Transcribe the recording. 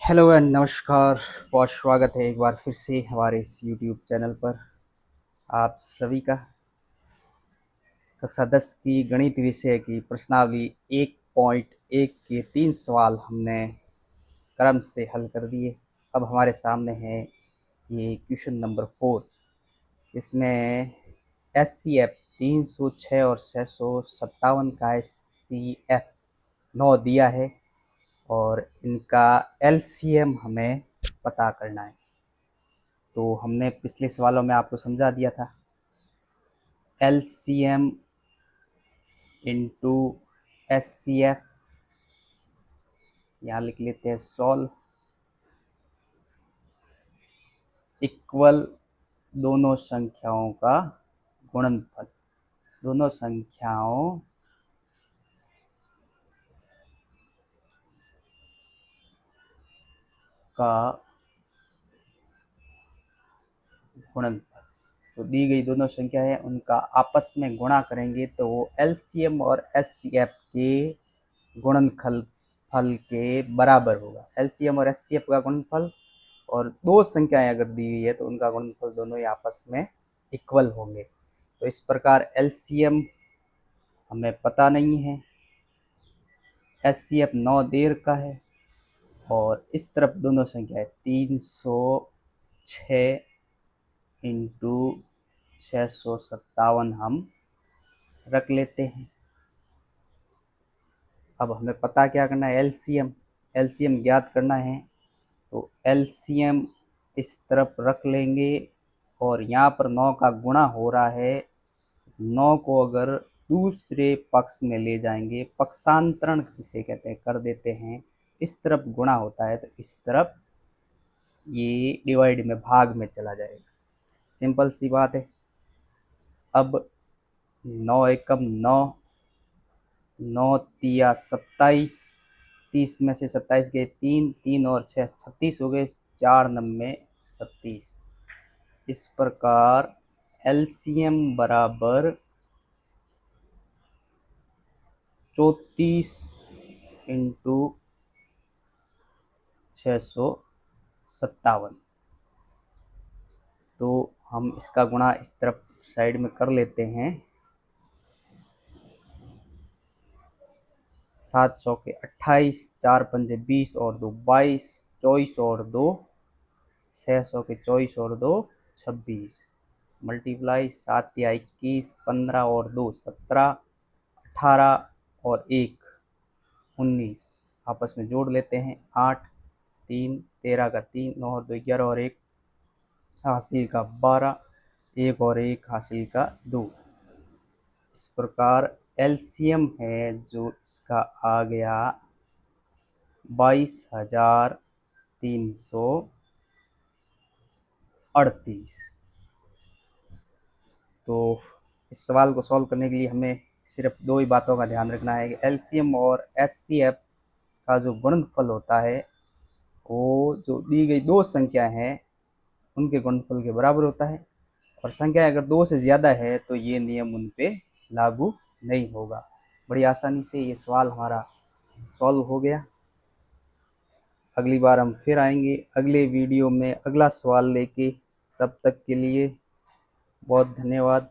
Hello and नमस्कार। बहुत स्वागत है एक बार फिर से हमारे इस यूट्यूब चैनल पर आप सभी का। कक्षा 10 की गणित विषय की प्रश्नावली 1.1 के 3 सवाल हमने क्रम से हल कर दिए। अब हमारे सामने है ये क्वेश्चन नंबर 4। इसमें SCF 306 और 657 का SCF 9 दिया है और इनका LCM हमें पता करना है। तो हमने पिछले सवालों में आपको समझा दिया था LCM इंटू SCF। यहाँ लिख लेते हैं सॉल्व इक्वल दोनों संख्याओं का गुणनफल। दोनों संख्याओं का गुणनफल। तो दी गई दोनों संख्या है उनका आपस में गुणा करेंगे तो वो LCM और SCF के गुणनफल के बराबर होगा। LCM और SCF का गुणनफल और दो संख्याएं अगर दी गई है तो उनका गुणनफल दोनों ही आपस में इक्वल होंगे। तो इस प्रकार LCM हमें पता नहीं है, SCF 9 देर का है और इस तरफ दोनों संख्या है 306 इंटू 657 हम रख लेते हैं। अब हमें पता क्या करना है, LCM ज्ञात करना है। तो LCM इस तरफ रख लेंगे और यहाँ पर 9 का गुणा हो रहा है। 9 को अगर दूसरे पक्ष में ले जाएंगे, पक्षांतरण जिसे कहते हैं कर देते हैं, इस तरफ गुणा होता है तो इस तरफ ये डिवाइड में भाग में चला जाएगा। सिंपल सी बात है। अब 9 एकम 9, 9 तिया 27, 30 में से 27 गए 3, 3 और 6 36 हो गए, 4 नम्बे 37। इस प्रकार LCM बराबर 34 इंटू 657। तो हम इसका गुणा इस तरफ साइड में कर लेते हैं। 7 चौके 28, 4 पंजे 20 और 2 22, 24 और 2 600 के 24 और 2 26, मल्टीप्लाई 7 या 21, 15 और 2 17, 18 और 1 19, आपस में जोड़ लेते हैं 8, 3 13 का 3, 9 और 2 11 और 1 हासिल का 12, 1 और 1 हासिल का 2। इस प्रकार LCM है जो इसका आ गया 22,338। तो इस सवाल को सॉल्व करने के लिए हमें सिर्फ दो ही बातों का ध्यान रखना है कि LCM और SCF का जो गुणनफल होता है वो जो दी गई दो संख्या हैं उनके गुणनफल के बराबर होता है और संख्या अगर 2 से ज़्यादा है तो ये नियम उन पे लागू नहीं होगा। बड़ी आसानी से ये सवाल हमारा सॉल्व हो गया। अगली बार हम फिर आएंगे अगले वीडियो में अगला सवाल लेके। तब तक के लिए बहुत धन्यवाद।